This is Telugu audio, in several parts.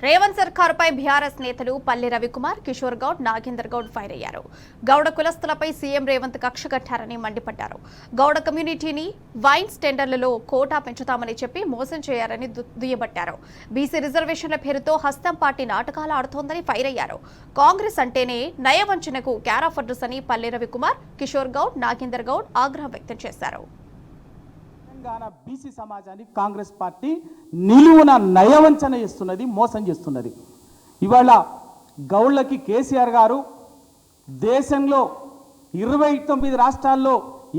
రేవంత్ సర్కారుపై బీఆర్ఎస్ నేతలు పల్లి రవికుమార్, కిషోర్ గౌడ్, నాగేందర్ గౌడ్ ఫైర్ అయ్యారు. గౌడ కులస్తులపై సీఎం రేవంత్ కక్ష కట్టారని మండిపడ్డారు. గౌడ కమ్యూనిటీని వైన్స్ టెండర్లలో కోటా పెంచుతామని చెప్పి మోసం చేయారని దుయ్యబట్టారు. బీసీ రిజర్వేషన్ల పేరుతో హస్తం పార్టీ నాటకాలు ఆడుతోందని ఫైర్ అయ్యారు. కాంగ్రెస్ అంటేనే నయవంచనకు క్యారాఫర్డర్స్ అని పల్లి రవికుమార్, కిషోర్ గౌడ్, నాగేందర్ గౌడ్ ఆగ్రహం వ్యక్తం చేశారు. తెలంగాణ బీసీ సమాజానికి కాంగ్రెస్ పార్టీ నిలువున నయవంచన చేస్తున్నది, మోసం చేస్తున్నది. ఇవాళ గౌళ్ళకి కేసీఆర్ గారు దేశంలో 29 రాష్ట్రాల్లో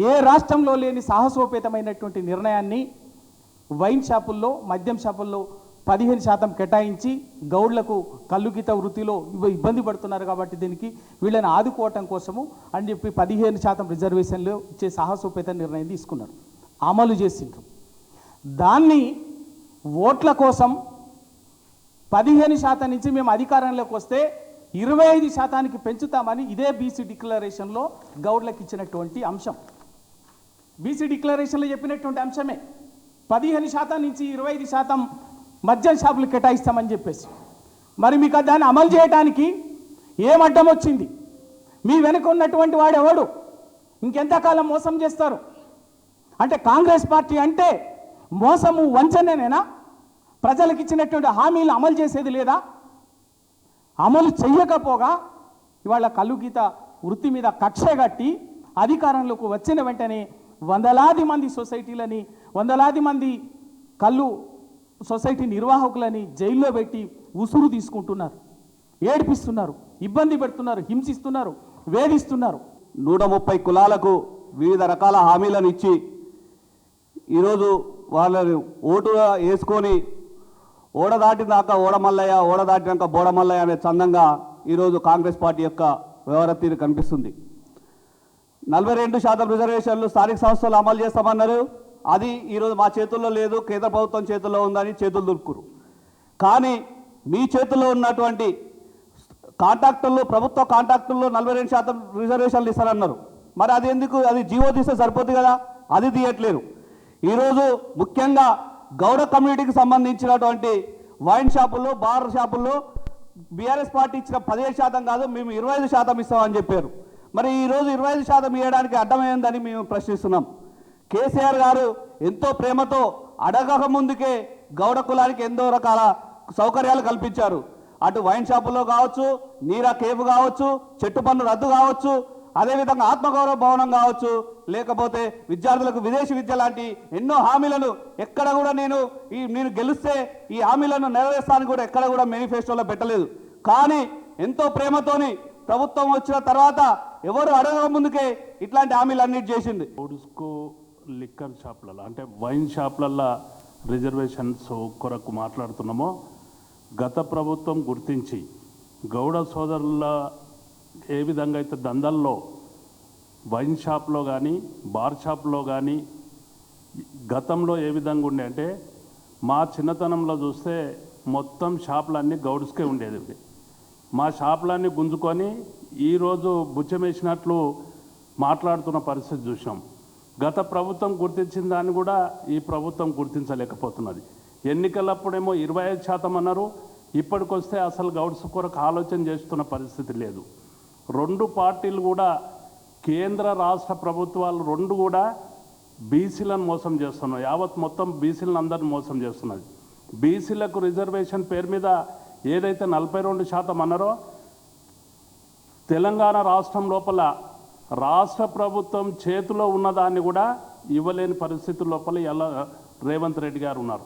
ఏ రాష్ట్రంలో లేని సాహసోపేతమైనటువంటి నిర్ణయాన్ని వైన్ షాపుల్లో, మద్యం షాపుల్లో 15% కేటాయించి గౌడ్లకు కల్లుగీత వృత్తిలో ఇబ్బంది పడుతున్నారు కాబట్టి దీనికి వీళ్ళని ఆదుకోవటం కోసము అని చెప్పి 15% రిజర్వేషన్లు ఇచ్చే సాహసోపేత నిర్ణయం తీసుకున్నారు, అమలు చేసిండ్రు. దాన్ని ఓట్ల కోసం 15% నుంచి మేము అధికారంలోకి వస్తే 25% పెంచుతామని ఇదే బీసీ డిక్లరేషన్లో గౌడ్లకు ఇచ్చినటువంటి అంశం, బీసీ డిక్లరేషన్లో చెప్పినటువంటి అంశమే. 15% నుంచి 25% మద్యం షాపులు కేటాయిస్తామని చెప్పేసి మరి మీకు దాన్ని అమలు చేయడానికి ఏం అడ్డం వచ్చింది? మీ వెనుక ఉన్నటువంటి వాడు ఎవడు? ఇంకెంతకాలం మోసం చేస్తారు? అంటే కాంగ్రెస్ పార్టీ అంటే మోసము, వంచనేనా? ప్రజలకు ఇచ్చినటువంటి హామీలు అమలు చేసేది లేదా? అమలు చెయ్యకపోగా ఇవాళ కల్లుగీత వృత్తి మీద కక్ష కట్టి అధికారంలోకి వచ్చిన వెంటనే వందలాది మంది సొసైటీలని, వందలాది మంది కళ్ళు సొసైటీ నిర్వాహకులని జైల్లో పెట్టి ఉసురు తీసుకుంటున్నారు, ఏడిపిస్తున్నారు, ఇబ్బంది పెడుతున్నారు, హింసిస్తున్నారు, వేధిస్తున్నారు. 130 కులాలకు వివిధ రకాల హామీలను ఇచ్చి ఈరోజు వాళ్ళని ఓటుగా వేసుకొని ఓడ దాటినాక ఓడమల్లయ్య, ఓడ దాటినాక బోడమల్లయ్య అనే చందంగా ఈరోజు కాంగ్రెస్ పార్టీ యొక్క వ్యవహార తీరు కనిపిస్తుంది. 42% రిజర్వేషన్లు స్థానిక సంస్థలు అమలు చేస్తామన్నారు. అది ఈరోజు మా చేతుల్లో లేదు, కేంద్ర ప్రభుత్వం చేతుల్లో ఉందని చేతులు దులుపుకురు. కానీ మీ చేతుల్లో ఉన్నటువంటి కాంట్రాక్టర్లు, ప్రభుత్వ కాంట్రాక్టర్లు 42% రిజర్వేషన్లు ఇస్తారన్నారు. మరి అది ఎందుకు? అది జీవో తీస్తే సరిపోతుంది కదా, అది తీయట్లేదు. ఈరోజు ముఖ్యంగా గౌడ కమ్యూనిటీకి సంబంధించినటువంటి వైన్ షాపుల్లో, బార్ షాపుల్లో బీఆర్ఎస్ పార్టీ ఇచ్చిన 15% కాదు, మేము 25% ఇస్తామని చెప్పారు. మరి ఈరోజు 25% ఇవ్వడానికి అడ్డమైందని మేము ప్రశ్నిస్తున్నాం. కేసీఆర్ గారు ఎంతో ప్రేమతో అడగక ముందుకే గౌడ కులానికి ఎన్నో రకాల సౌకర్యాలు కల్పించారు. అటు వైన్ షాపుల్లో కావచ్చు, నీరా కేఫ్ కావచ్చు, చెట్టు పన్ను రద్దు కావచ్చు, అదేవిధంగా ఆత్మగౌరవ భవనం కావచ్చు, లేకపోతే విద్యార్థులకు విదేశీ విద్య లాంటి ఎన్నో హామీలను ఎక్కడ కూడా నేను గెలిస్తే ఈ హామీలను నెరవేర్స్తాను కూడా ఎక్కడ కూడా మేనిఫెస్టోలో పెట్టలేదు. కానీ ఎంతో ప్రేమతోని ప్రభుత్వం వచ్చిన తర్వాత ఎవరు అడగక ముందుకే ఇట్లాంటి హామీలు అన్నిటి చేసింది. లిక్కర్ షాపులలో అంటే వైన్ షాపులలో రిజర్వేషన్స్ కొరకు మాట్లాడుతున్నామో, గత ప్రభుత్వం గుర్తించి గౌడ సోదరుల ఏ విధంగా అయితే దందల్లో వైన్ షాప్లో కానీ బార్ షాప్లో కానీ గతంలో ఏ విధంగా ఉండే అంటే, మా చిన్నతనంలో చూస్తే మొత్తం షాపులన్నీ గౌడ్స్కే ఉండేది. మా షాపులన్నీ గుంజుకొని ఈరోజు బుచ్చమేసినట్లు మాట్లాడుతున్న పరిస్థితి చూసాం. గత ప్రభుత్వం గుర్తించిన దాన్ని కూడా ఈ ప్రభుత్వం గుర్తించలేకపోతున్నది. ఎన్నికలప్పుడేమో 25% అన్నారు, ఇప్పటికొస్తే అసలు గౌడ్స్ కొరకు ఆలోచన చేస్తున్న పరిస్థితి లేదు. రెండు పార్టీలు కూడా, కేంద్ర రాష్ట్ర ప్రభుత్వాలు రెండు కూడా బీసీలను మోసం చేస్తున్నాయి. యావత్ మొత్తం బీసీలను అందరిని మోసం చేస్తున్నది. బీసీలకు రిజర్వేషన్ పేరు మీద ఏదైతే 42% అన్నారో, తెలంగాణ రాష్ట్రం లోపల రాష్ట్ర ప్రభుత్వం చేతిలో ఉన్నదాన్ని కూడా ఇవ్వలేని పరిస్థితుల లోపల రేవంత్ రెడ్డి గారు ఉన్నారు.